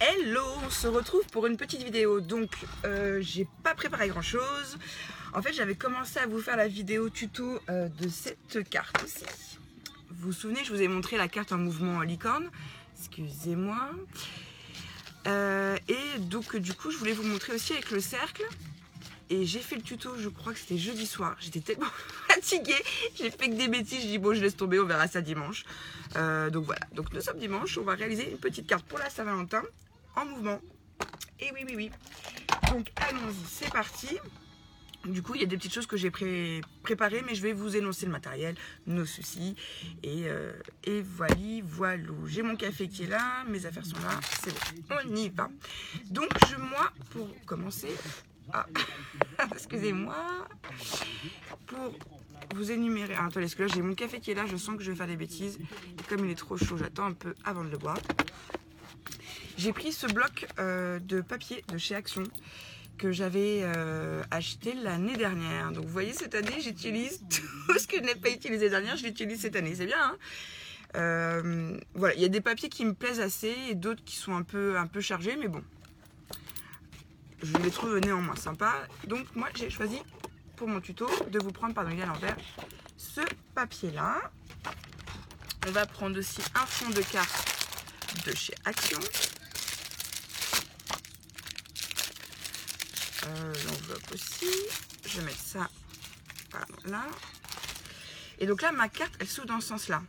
Hello, on se retrouve pour une petite vidéo. Donc j'ai pas préparé grand chose. En fait j'avais commencé à vous faire la vidéo tuto de cette carte aussi. Vous vous souvenez, je vous ai montré la carte en mouvement licorne. Excusez-moi. Et donc du coup je voulais vous montrer aussi avec le cercle. Et j'ai fait le tuto, je crois que c'était jeudi soir. J'étais tellement fatiguée, j'ai fait que des bêtises. Je dis bon, je laisse tomber, on verra ça dimanche. Donc voilà, donc nous sommes dimanche, on va réaliser une petite carte pour la Saint-Valentin en mouvement. Et oui. Donc allons-y, c'est parti. Du coup, il y a des petites choses que j'ai préparées, mais je vais vous énoncer le matériel, nos soucis. Et voilà. J'ai mon café qui est là, mes affaires sont là, c'est bon, on y va. Donc moi, pour commencer... Ah, excusez-moi. Pour vous énumérer... Ah, attendez, parce que là, j'ai mon café qui est là, je sens que je vais faire des bêtises. Et comme il est trop chaud, j'attends un peu avant de le boire. J'ai pris ce bloc de papier de chez Action que j'avais acheté l'année dernière. Donc, vous voyez, cette année, j'utilise tout ce que je n'ai pas utilisé dernière, je l'utilise cette année. C'est bien, hein. Voilà, il y a des papiers qui me plaisent assez et d'autres qui sont un peu chargés, mais bon. Je les trouve néanmoins sympas. Donc moi j'ai choisi pour mon tuto de vous prendre, pardon il est à l'envers, ce papier là. On va prendre aussi un fond de carte de chez Action. L'enveloppe aussi. Je vais mettre ça là. Et donc là ma carte elle s'ouvre dans ce sens là.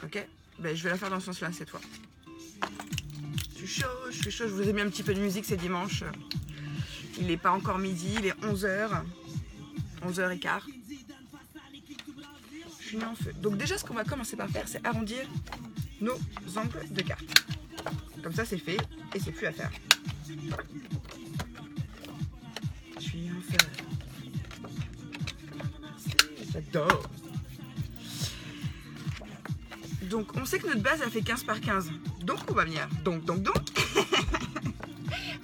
Ok, ben, je vais la faire dans ce sens là cette fois. Je suis chaud, je vous ai mis un petit peu de musique, c'est dimanche. Il n'est pas encore midi, il est 11h, 11h15. Je suis en feu. Donc déjà, ce qu'on va commencer par faire, c'est arrondir nos angles de carte. Comme ça, c'est fait et c'est plus à faire. Je suis en feu. J'adore. Donc, on sait que notre base, a fait 15 par 15. Donc, on va venir. Donc.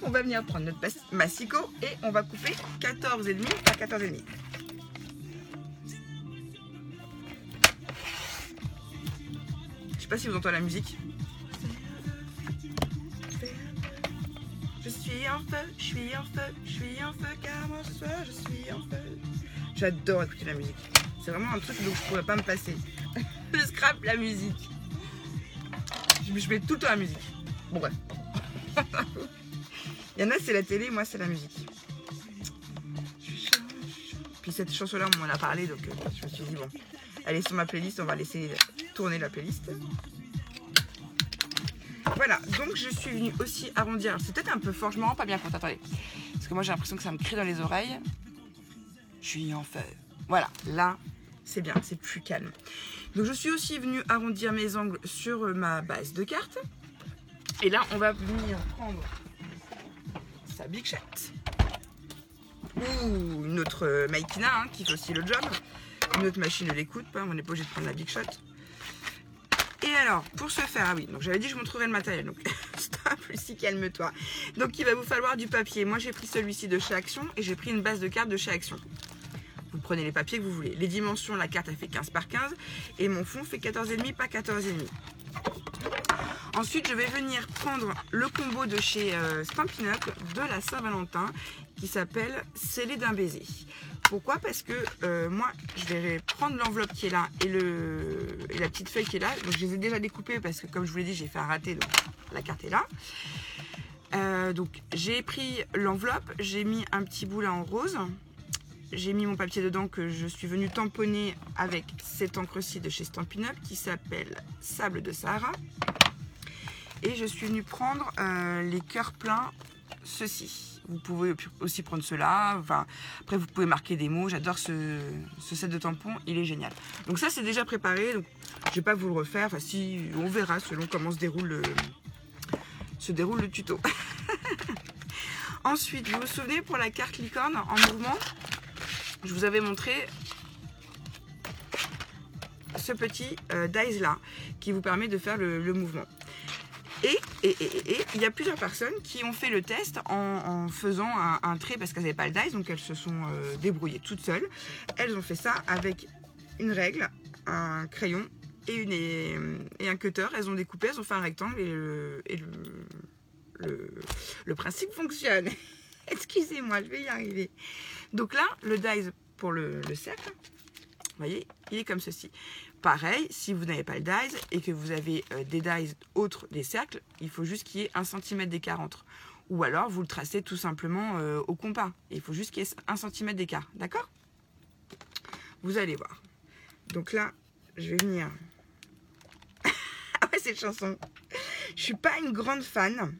On va venir prendre notre massicot et on va couper 14,5 par 14,5. Je sais pas si vous entendez la musique. Je suis en feu, je suis en feu, car moi ce soir je suis en feu. J'adore écouter la musique. C'est vraiment un truc dont je pourrais pas me passer. Je scrape la musique. Je mets tout le temps la musique. Bon bref. Il y en a c'est la télé, moi c'est la musique. Puis cette chanson-là, on m'en a parlé, donc je me suis dit bon, elle est sur ma playlist, on va laisser tourner la playlist. Voilà, donc je suis venue aussi arrondir. Alors c'est peut-être un peu fort, je me rends pas bien compte, attendez. Parce que moi j'ai l'impression que ça me crie dans les oreilles. Je suis en feu. Voilà, là c'est bien, c'est plus calme. Donc je suis aussi venue arrondir mes angles sur ma base de carte. Et là on va venir prendre sa Big Shot ou une autre Makina hein, qui fait aussi le job. Une autre machine ne l'écoute pas, on n'est pas obligé de prendre la Big Shot. Et alors, pour ce faire, ah oui, donc j'avais dit que je montrerais le matériel, donc stop, Lucie, calme-toi. Donc il va vous falloir du papier. Moi j'ai pris celui-ci de chez Action et j'ai pris une base de carte de chez Action. Vous prenez les papiers que vous voulez. Les dimensions, la carte elle fait 15 par 15 et mon fond fait 14,5 par 14,5. Ensuite, je vais venir prendre le combo de chez Stampin' Up de la Saint-Valentin qui s'appelle Scellé d'un baiser. Pourquoi? Parce que moi, je vais prendre l'enveloppe qui est là et la petite feuille qui est là. Donc, je les ai déjà découpées parce que, comme je vous l'ai dit, j'ai fait un raté. Donc, la carte est là. Donc, j'ai pris l'enveloppe. J'ai mis un petit bout là en rose. J'ai mis mon papier dedans que je suis venue tamponner avec cette encre-ci de chez Stampin' Up qui s'appelle Sable de Sahara. Et je suis venue prendre les cœurs pleins, ceux-ci. Vous pouvez aussi prendre ceux-là. Enfin, après, vous pouvez marquer des mots. J'adore ce set de tampons, il est génial. Donc ça, c'est déjà préparé. Donc, je ne vais pas vous le refaire. Enfin, si, on verra selon comment se déroule le tuto. Ensuite, vous vous souvenez, pour la carte licorne en mouvement, je vous avais montré ce petit dice là, qui vous permet de faire le mouvement. Et il y a plusieurs personnes qui ont fait le test en faisant un trait parce qu'elles n'avaient pas le dice, donc elles se sont débrouillées toutes seules. Elles ont fait ça avec une règle, un crayon et un cutter. Elles ont découpé, elles ont fait un rectangle et le principe fonctionne. Excusez-moi, je vais y arriver. Donc là, le dies pour le cercle, vous voyez, il est comme ceci. Pareil, si vous n'avez pas le dies et que vous avez des dies autres des cercles, il faut juste qu'il y ait 1 cm d'écart entre. Ou alors, vous le tracez tout simplement au compas. Il faut juste qu'il y ait 1 cm d'écart. D'accord? Vous allez voir. Donc là, je vais venir... ah ouais, cette chanson. Je suis pas une grande fan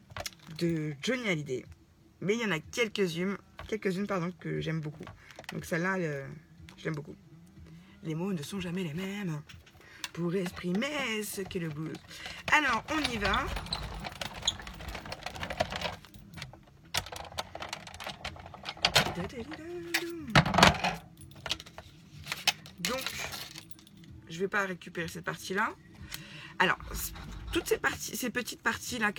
de Johnny Hallyday. Mais il y en a quelques-unes que j'aime beaucoup. Donc celle-là, je l'aime beaucoup. Les mots ne sont jamais les mêmes pour exprimer ce qu'est le blues. Alors, on y va. Donc, je ne vais pas récupérer cette partie-là. Alors, toutes ces petites parties-là,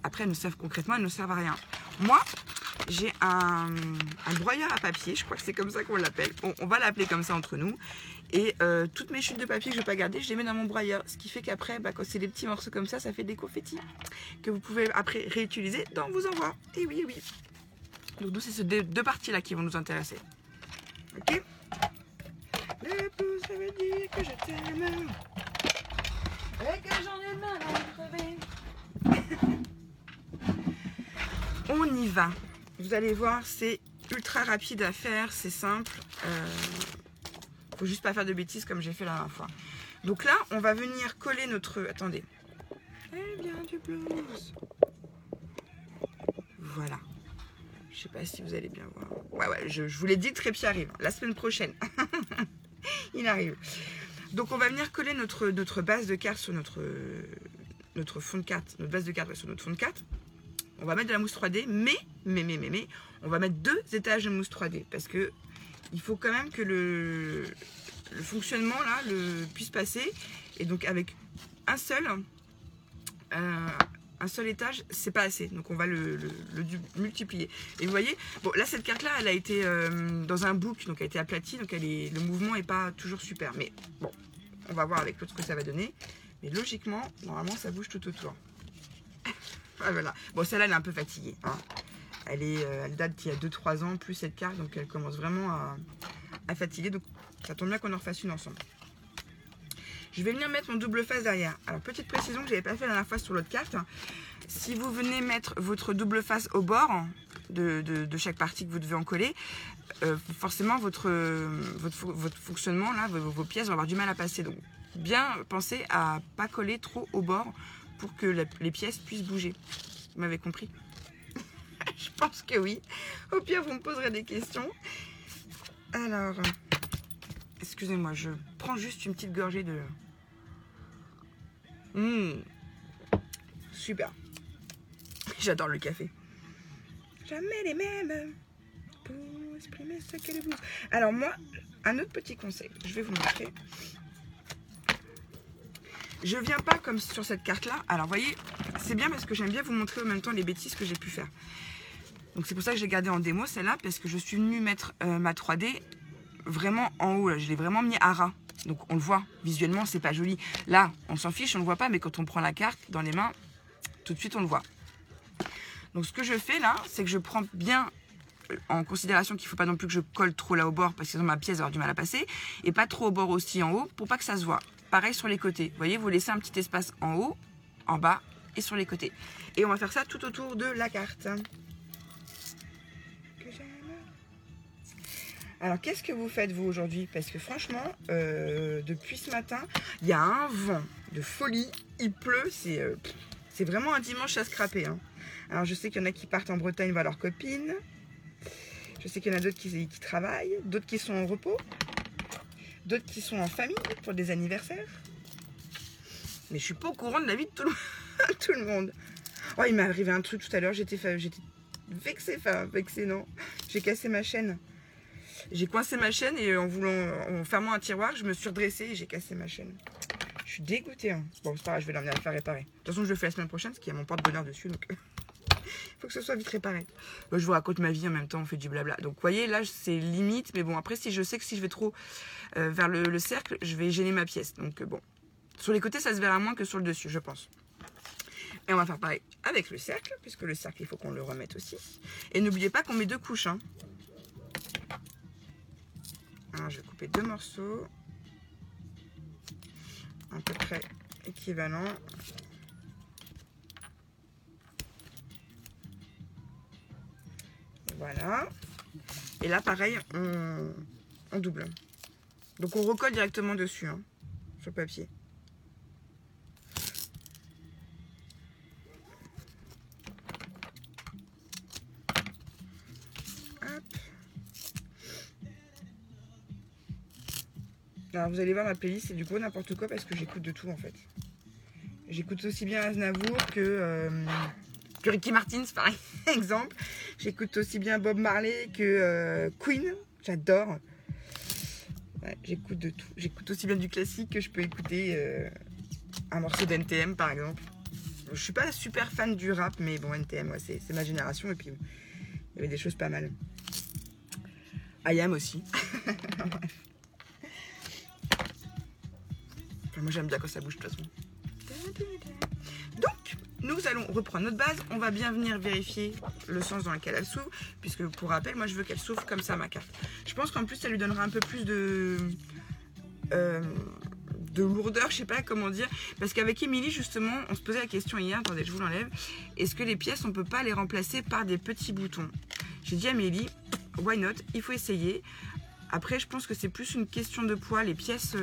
après, elles nous servent concrètement, elles ne servent à rien. Moi, j'ai un broyeur à papier, je crois que c'est comme ça qu'on l'appelle. On va l'appeler comme ça entre nous. Et toutes mes chutes de papier que je ne vais pas garder, je les mets dans mon broyeur. Ce qui fait qu'après, quand c'est des petits morceaux comme ça, ça fait des confettis que vous pouvez après réutiliser dans vos envois. Et oui, oui. Donc nous, c'est ces deux parties-là qui vont nous intéresser. Ok? Le pouce, ça veut dire que je t'aime. Et que j'en ai mal à crever. On y va. Vous allez voir, c'est ultra rapide à faire, c'est simple. Faut juste pas faire de bêtises comme j'ai fait la dernière fois. Donc là, on va venir coller notre... Attendez. Eh bien, du blues. Voilà. Je sais pas si vous allez bien voir. Ouais, je vous l'ai dit, le trépied arrive. La semaine prochaine. Il arrive. Donc on va venir coller notre base de carte sur notre fond de carte. Notre base de carte sur notre fond de carte. On va mettre de la mousse 3D, mais, on va mettre 2 étages de mousse 3D. Parce que il faut quand même que le fonctionnement là puisse passer. Et donc avec un seul étage, c'est pas assez. Donc on va le multiplier. Et vous voyez, bon là cette carte là, elle a été dans un book, donc elle a été aplatie, donc le mouvement est pas toujours super. Mais bon, on va voir avec l'autre ce que ça va donner. Mais logiquement, normalement ça bouge tout autour. Ah, voilà. Bon, celle-là, elle est un peu fatiguée. Hein. Elle date d'il y a 2-3 ans, plus cette carte, donc elle commence vraiment à fatiguer. Donc ça tombe bien qu'on en refasse une ensemble. Je vais venir mettre mon double face derrière. Alors, petite précision que je n'avais pas fait la dernière fois sur l'autre carte. Si vous venez mettre votre double face au bord de chaque partie que vous devez en coller, forcément, votre fonctionnement, là, vos pièces vont avoir du mal à passer. Donc, bien pensez à ne pas coller trop au bord pour que les pièces puissent bouger. Vous m'avez compris? Je pense que oui. Au pire, vous me poserez des questions. Alors, excusez-moi, je prends juste une petite gorgée de... Super. J'adore le café. Jamais les mêmes pour exprimer ce qu'est le blues. Alors moi, un autre petit conseil, je vais vous montrer. Je viens pas comme sur cette carte là. Alors vous voyez, c'est bien parce que j'aime bien vous montrer en même temps les bêtises que j'ai pu faire. Donc c'est pour ça que j'ai gardé en démo celle-là, parce que je suis venue mettre ma 3D vraiment en haut. Là. Je l'ai vraiment mis à ras. Donc on le voit visuellement, c'est pas joli. Là, on s'en fiche, on le voit pas, mais quand on prend la carte dans les mains, tout de suite on le voit. Donc ce que je fais là, c'est que je prends bien en considération qu'il ne faut pas non plus que je colle trop là au bord, parce que sinon ma pièce va avoir du mal à passer, et pas trop au bord aussi en haut, pour pas que ça se voit. Pareil sur les côtés. Vous voyez, vous laissez un petit espace en haut, en bas et sur les côtés. Et on va faire ça tout autour de la carte. Alors, qu'est-ce que vous faites, vous, aujourd'hui? Parce que franchement, depuis ce matin, il y a un vent de folie. Il pleut. C'est vraiment un dimanche à scraper. Hein. Alors, je sais qu'il y en a qui partent en Bretagne voir leurs copines. Je sais qu'il y en a d'autres qui travaillent. D'autres qui sont en repos. D'autres qui sont en famille pour des anniversaires. Mais je suis pas au courant de la vie de tout le monde. Oh, il m'est arrivé un truc tout à l'heure. J'étais vexée. Enfin, vexée, non. J'ai cassé ma chaîne. J'ai coincé ma chaîne et en fermant un tiroir, je me suis redressée et j'ai cassé ma chaîne. Je suis dégoûtée. Hein. Bon, c'est pas grave, je vais l'emmener à la faire réparer. De toute façon, je le fais la semaine prochaine parce qu'il y a mon porte-bonheur dessus. Donc, il faut que ce soit vite réparé. Moi, je vous raconte ma vie en même temps, on fait du blabla. Donc, vous voyez, là, c'est limite. Mais bon, après, si je sais que si je vais trop vers le cercle, je vais gêner ma pièce. Donc, bon. Sur les côtés, ça se verra moins que sur le dessus, je pense. Et on va faire pareil avec le cercle, puisque le cercle, il faut qu'on le remette aussi. Et n'oubliez pas qu'on met 2 couches. Hein. Alors, je vais couper 2 morceaux. À peu près équivalents. Voilà. Et là, pareil, on double. Donc, on recolle directement dessus, hein, sur le papier. Hop. Alors, vous allez voir, ma playlist, c'est du gros n'importe quoi parce que j'écoute de tout, en fait. J'écoute aussi bien Aznavour que Ricky Martin, par exemple. J'écoute aussi bien Bob Marley que Queen. J'adore. Ouais, j'écoute de tout. J'écoute aussi bien du classique que je peux écouter un morceau d'NTM, par exemple. Je suis pas super fan du rap, mais bon, NTM, ouais, c'est ma génération. Et puis, il y avait des choses pas mal. IAM aussi. Enfin, moi, j'aime bien quand ça bouge, de toute façon. Donc, nous allons reprendre notre base. On va bien venir vérifier le sens dans lequel elle s'ouvre. Puisque, pour rappel, moi, je veux qu'elle s'ouvre comme ça, ma carte. Je pense qu'en plus, ça lui donnera un peu plus de lourdeur, je sais pas comment dire. Parce qu'avec Émilie, justement, on se posait la question hier. Attendez, je vous l'enlève. Est-ce que les pièces, on peut pas les remplacer par des petits boutons? J'ai dit à Amélie, why not? Il faut essayer. Après, je pense que c'est plus une question de poids. Les pièces...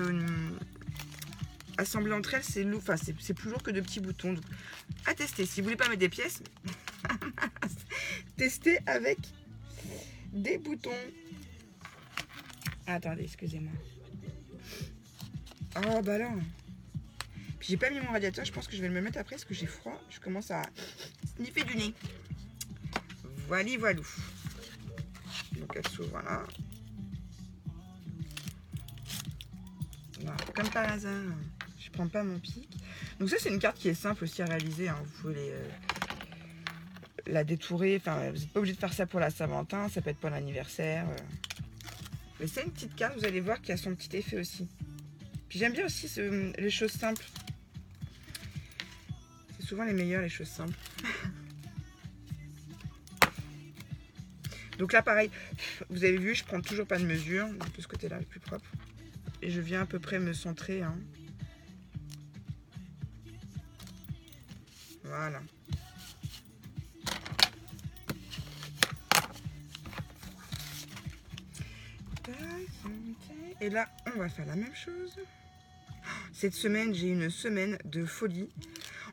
assembler entre elles, c'est lourd, enfin c'est plus lourd que de petits boutons. Donc, à tester. Si vous voulez pas mettre des pièces, testez avec des boutons. Attendez, excusez-moi. Oh bah là. Puis j'ai pas mis mon radiateur, je pense que je vais me le mettre après parce que j'ai froid. Je commence à sniffer du nez. Voilà, voilou. Donc elle s'ouvre, voilà. Voilà. Comme par hasard. Je prends pas mon pic. Donc ça c'est une carte qui est simple aussi à réaliser. Hein. Vous pouvez la détourer. Enfin, vous n'êtes pas obligé de faire ça pour la Saint-Valentin. Ça peut être pour l'anniversaire. Mais c'est une petite carte. Vous allez voir qui a son petit effet aussi. Puis j'aime bien aussi les choses simples. C'est souvent les meilleures les choses simples. Donc là pareil. Vous avez vu, je prends toujours pas de mesure. Donc de ce côté-là, le plus propre. Et je viens à peu près me centrer. Hein. Voilà. Et là, on va faire la même chose. Cette semaine, j'ai une semaine de folie.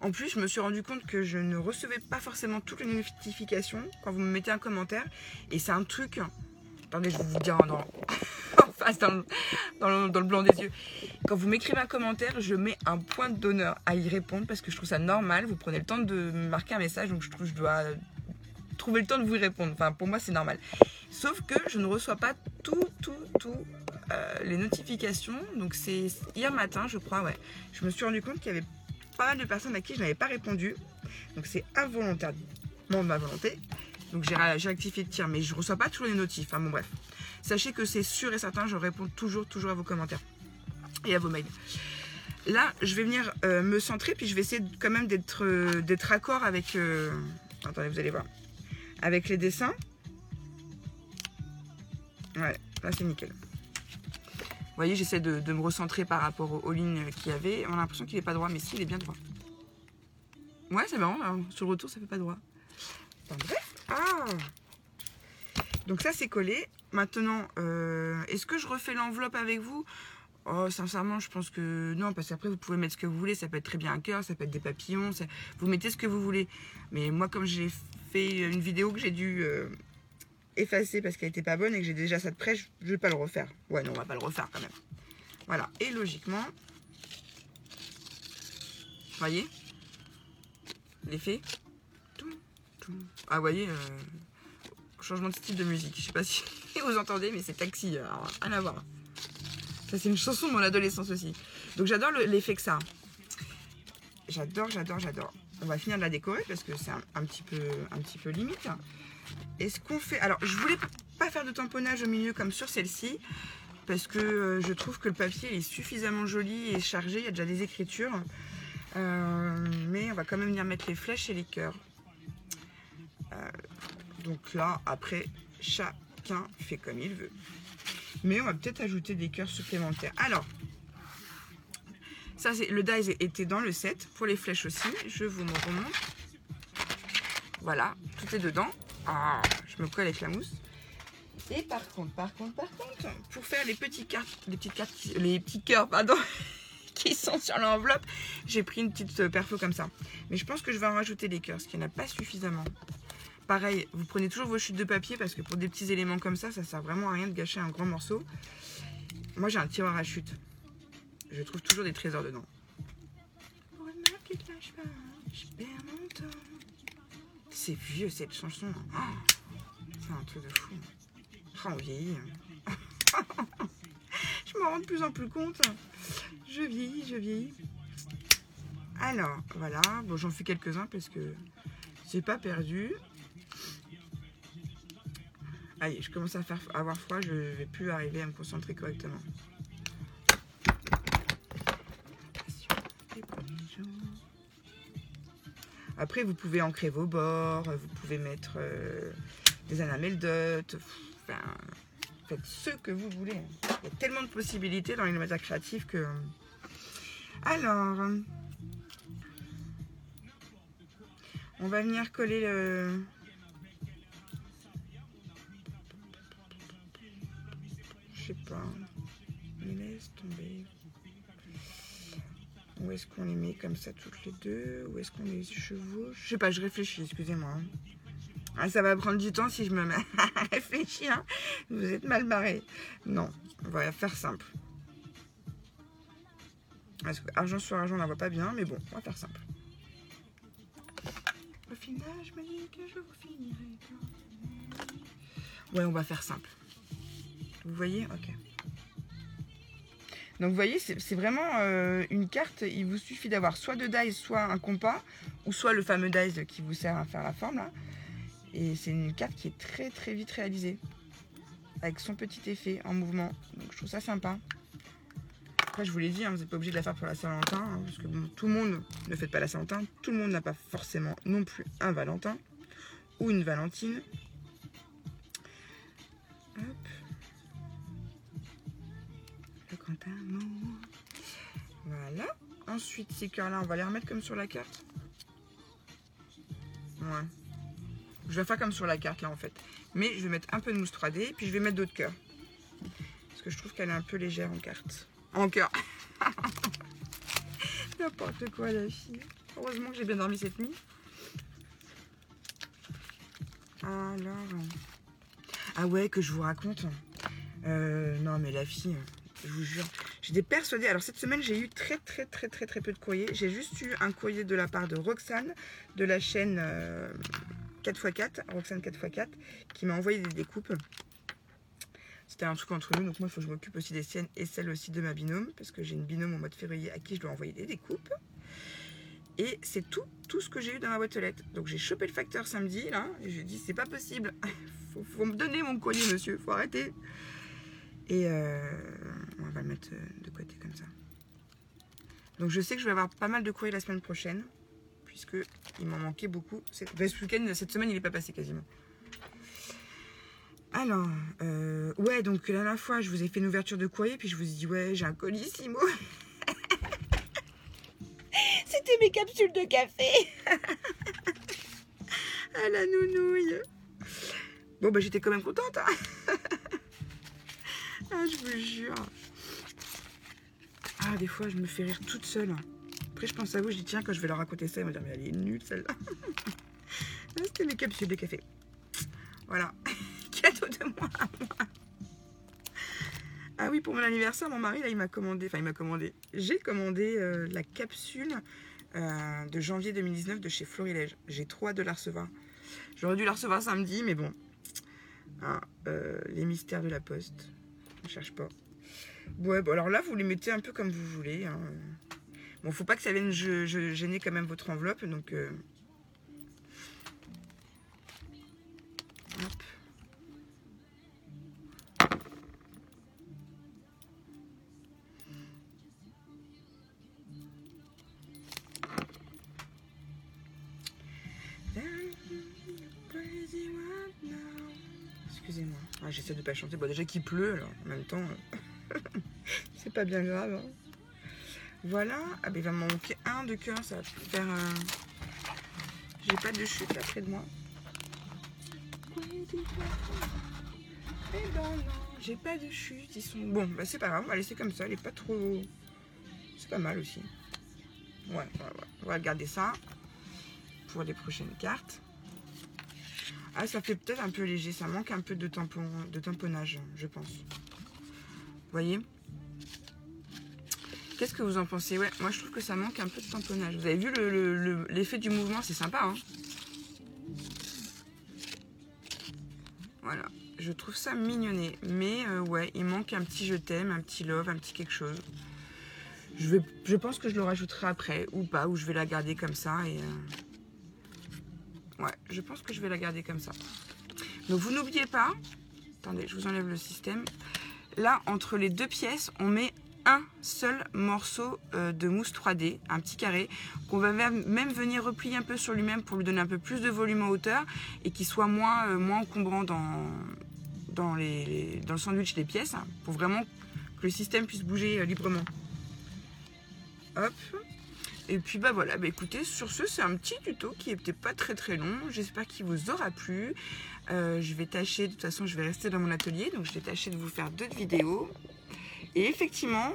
En plus, je me suis rendu compte que je ne recevais pas forcément toutes les notifications quand vous me mettez un commentaire. Et c'est un truc... Attendez, je vais vous dire en face, dans le blanc des yeux. Quand vous m'écrivez un commentaire, je mets un point d'honneur à y répondre parce que je trouve ça normal. Vous prenez le temps de me marquer un message, donc je trouve que je dois trouver le temps de vous y répondre. Enfin, pour moi, c'est normal. Sauf que je ne reçois pas les notifications. Donc c'est hier matin, je crois, ouais. Je me suis rendu compte qu'il y avait pas mal de personnes à qui je n'avais pas répondu. Donc c'est involontairement de ma volonté. Donc j'ai rectifié le tir, mais je ne reçois pas toujours les notifs. Enfin bon bref. Sachez que c'est sûr et certain, je réponds toujours à vos commentaires et à vos mails. Là, je vais venir me centrer, puis je vais essayer quand même d'être raccord avec... attendez, vous allez voir. Avec les dessins. Ouais, là c'est nickel. Vous voyez, j'essaie de me recentrer par rapport aux lignes qu'il y avait. On a l'impression qu'il n'est pas droit, mais si, il est bien droit. Ouais, c'est marrant, hein. Sur le retour, ça fait pas droit. Enfin, bref. Ah! Donc ça, c'est collé. Maintenant, est-ce que je refais l'enveloppe avec vous? Oh, sincèrement, je pense que non, parce qu'après, vous pouvez mettre ce que vous voulez. Ça peut être très bien un cœur, ça peut être des papillons. Vous mettez ce que vous voulez. Mais moi, comme j'ai fait une vidéo que j'ai dû effacer parce qu'elle n'était pas bonne et que j'ai déjà ça de près, je ne vais pas le refaire. Ouais, non, on va pas le refaire quand même. Voilà. Et logiquement, voyez l'effet. Ah, vous voyez, changement de style de musique. Je sais pas si vous entendez, mais c'est taxi. Alors, rien à voir. Ça, c'est une chanson de mon adolescence aussi. Donc, j'adore l'effet que ça a. J'adore. On va finir de la décorer parce que c'est un petit peu limite. Est-ce qu'on fait... Alors, je voulais pas faire de tamponnage au milieu comme sur celle-ci parce que je trouve que le papier est suffisamment joli et chargé. Il y a déjà des écritures. Mais on va quand même venir mettre les flèches et les cœurs. Donc là, après, chacun fait comme il veut. Mais on va peut-être ajouter des cœurs supplémentaires. Alors, ça, le dies était dans le set. Pour les flèches aussi, je vous remonte. Voilà, tout est dedans. Ah, je me colle avec la mousse. Et par contre, pour faire les petits cœurs, pardon, qui sont sur l'enveloppe, j'ai pris une petite perfo comme ça. Mais je pense que je vais en rajouter des cœurs, parce qu'il n'y en a pas suffisamment. Pareil, vous prenez toujours vos chutes de papier, parce que pour des petits éléments comme ça, ça sert vraiment à rien de gâcher un grand morceau. Moi, j'ai un tiroir à chute. Je trouve toujours des trésors dedans. C'est vieux cette chanson. Oh, c'est un truc de fou. Oh, on vieillit. Je m'en rends de plus en plus compte. Je vieillis. Alors, voilà. Bon, j'en fais quelques-uns parce que j'ai pas perdu. Allez, je commence à avoir froid. Je vais plus arriver à me concentrer correctement. Après, vous pouvez ancrer vos bords. Vous pouvez mettre des anameldotes. Enfin, faites ce que vous voulez. Il y a tellement de possibilités dans les matières créatives que... Alors, on va venir coller le... Je sais pas. Mais laisse tomber. Où est-ce qu'on les met comme ça toutes les deux? Où est-ce qu'on les chevauche? Je sais pas, je réfléchis, excusez-moi. Ah, ça va prendre du temps si je me mets à réfléchir. Hein. Vous êtes mal barré. Non, on va faire simple. Parce que argent sur argent, on la voit pas bien, mais bon, on va faire simple. Au final, je me dis que je vous finirai. Ouais, on va faire simple. Vous voyez? Ok. Donc vous voyez, c'est vraiment une carte, il vous suffit d'avoir soit deux dies, soit un compas, ou soit le fameux dies qui vous sert à faire la forme là. Et c'est une carte qui est très très vite réalisée, avec son petit effet en mouvement. Donc je trouve ça sympa. Après je vous l'ai dit, hein, vous n'êtes pas obligé de la faire pour la Saint-Valentin, hein, parce que bon, tout le monde ne fait pas la Saint-Valentin, tout le monde n'a pas forcément non plus un Valentin, ou une Valentine. Hop. Le grand amour. Voilà. Ensuite, ces cœurs-là, on va les remettre comme sur la carte. Ouais. Je vais faire comme sur la carte, là, en fait. Mais je vais mettre un peu de mousse 3D, puis je vais mettre d'autres cœurs. Parce que je trouve qu'elle est un peu légère en carte. En cœur. N'importe quoi, la fille. Heureusement que j'ai bien dormi cette nuit. Alors... Ah ouais, que je vous raconte. Non, mais la fille... Je vous jure, j'étais persuadée. Alors cette semaine, j'ai eu très peu de courriers. J'ai juste eu un courrier de la part de Roxane, de la chaîne 4x4, Roxane 4x4, qui m'a envoyé des découpes. C'était un truc entre nous, donc moi il faut que je m'occupe aussi des siennes et celles aussi de ma binôme, parce que j'ai une binôme au mois de février à qui je dois envoyer des découpes. Et c'est tout ce que j'ai eu dans ma boîte aux lettres. Donc j'ai chopé le facteur samedi, là, et je lui ai dit c'est pas possible. faut me donner mon courrier, monsieur, faut arrêter. Et on va le mettre de côté comme ça. Donc je sais que je vais avoir pas mal de courriers la semaine prochaine, puisque il m'en manquait beaucoup. Ce week-end, cette semaine, il n'est pas passé quasiment. Alors, ouais, donc la dernière fois, je vous ai fait une ouverture de courrier, puis je vous ai dit, ouais, j'ai un colissimo. C'était mes capsules de café. À la nounouille. Bon, bah j'étais quand même contente, hein. Ah, je vous jure. Ah, des fois, je me fais rire toute seule. Après, je pense à vous, je dis, tiens, quand je vais leur raconter ça, ils vont dire, mais elle est nulle, celle-là. C'était mes capsules de café. Voilà. Cadeau de moi à moi. Ah oui, pour mon anniversaire, mon mari, là, il m'a commandé, j'ai commandé la capsule de janvier 2019 de chez Florilège. J'ai trop hâte de la recevoir. J'aurais dû la recevoir samedi, mais bon. Ah, les mystères de la poste. On cherche pas. Ouais, bon, alors là, vous les mettez un peu comme vous voulez. Hein. Bon, faut pas que ça vienne gêner quand même votre enveloppe, donc... Hop. excusez-moi. Ah, j'essaie de pas chanter. Bon, déjà qu'il pleut, alors en même temps, c'est pas bien grave. Hein. Voilà. Ah, ben il va me manquer un de cœur, ça va faire. J'ai pas de chute là près de moi. Eh ben non, j'ai pas de chute. Ils sont. Bon, bah c'est pas grave, on va laisser comme ça. Elle est pas trop. C'est pas mal aussi. Ouais. On va garder ça pour les prochaines cartes. Ah, ça fait peut-être un peu léger, ça manque un peu de tamponnage, je pense. Vous voyez? Qu'est-ce que vous en pensez? Ouais, moi je trouve que ça manque un peu de tamponnage. Vous avez vu l'effet du mouvement, c'est sympa, hein? Voilà, je trouve ça mignonné. Mais ouais, il manque un petit je t'aime, un petit love, un petit quelque chose. Je pense que je le rajouterai après, ou pas, ou je vais la garder comme ça. Et ouais, je pense que je vais la garder comme ça. Donc vous n'oubliez pas, attendez, je vous enlève le système. Là, entre les deux pièces, on met un seul morceau de mousse 3D, un petit carré, qu'on va même venir replier un peu sur lui-même pour lui donner un peu plus de volume en hauteur et qu'il soit moins encombrant dans le sandwich des pièces, hein, pour vraiment que le système puisse bouger librement. Hop. Et puis bah voilà, bah écoutez, sur ce, c'est un petit tuto qui n'était pas très long. J'espère qu'il vous aura plu. Je vais tâcher, de toute façon, je vais rester dans mon atelier, donc je vais tâcher de vous faire d'autres vidéos. Et effectivement,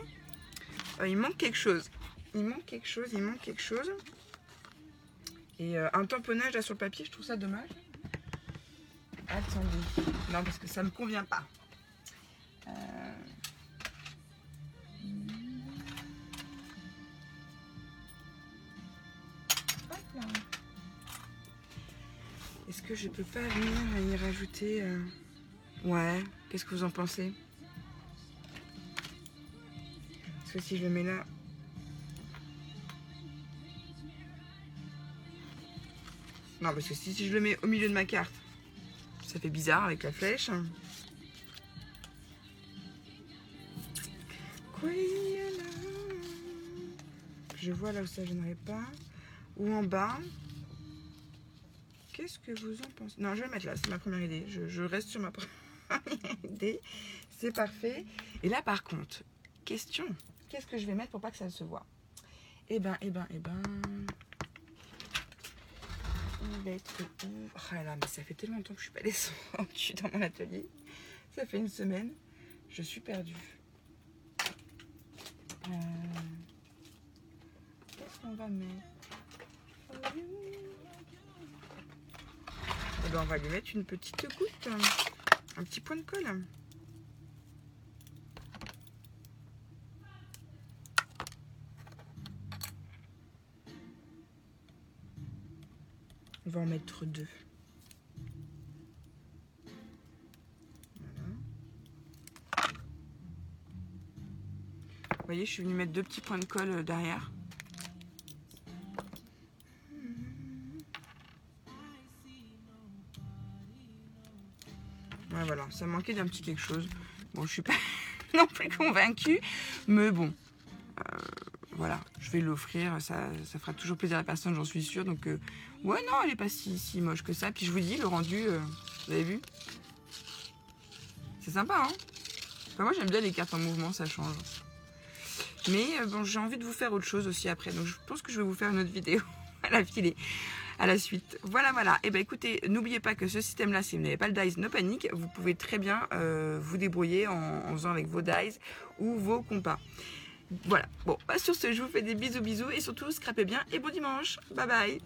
il manque quelque chose. Il manque quelque chose. Et un tamponnage là sur le papier, je trouve ça dommage. Attendez. Non, parce que ça ne me convient pas. Est-ce que je peux pas venir y rajouter Ouais, qu'est-ce que vous en pensez? Parce que si je le mets là... Non, parce que si je le mets au milieu de ma carte, ça fait bizarre avec la flèche. Je vois là où ça gênerait pas. Ou en bas. Qu'est-ce que vous en pensez? Non, je vais le mettre là, c'est ma première idée. Je reste sur ma première idée. C'est parfait. Et là, par contre, question. Qu'est-ce que je vais mettre pour pas que ça se voit? Eh ben. On va être où? Ah là, mais ça fait tellement longtemps que je suis pas descendue dans mon atelier. Ça fait une semaine. Je suis perdue. Qu'est-ce qu'on va mettre? Eh ben, on va lui mettre une petite goutte, un petit point de colle. On va en mettre 2. Voilà. Vous voyez, je suis venue mettre 2 petits points de colle derrière. Ouais, voilà, ça manquait d'un petit quelque chose. Bon, je suis pas non plus convaincue, mais bon, voilà, je vais l'offrir, ça fera toujours plaisir à la personne, j'en suis sûre. Donc, ouais, non, elle est pas si moche que ça. Puis je vous dis, le rendu, vous avez vu? C'est sympa, hein? Enfin, moi, j'aime bien les cartes en mouvement, ça change. Mais bon, j'ai envie de vous faire autre chose aussi après, donc je pense que je vais vous faire une autre vidéo à la filée. À la suite. Voilà. Et ben écoutez, n'oubliez pas que ce système-là, si vous n'avez pas le dies, no panique, vous pouvez très bien vous débrouiller en faisant avec vos dies ou vos compas. Voilà. Bon, sur ce, je vous fais des bisous et surtout, scrapez bien et bon dimanche. Bye bye.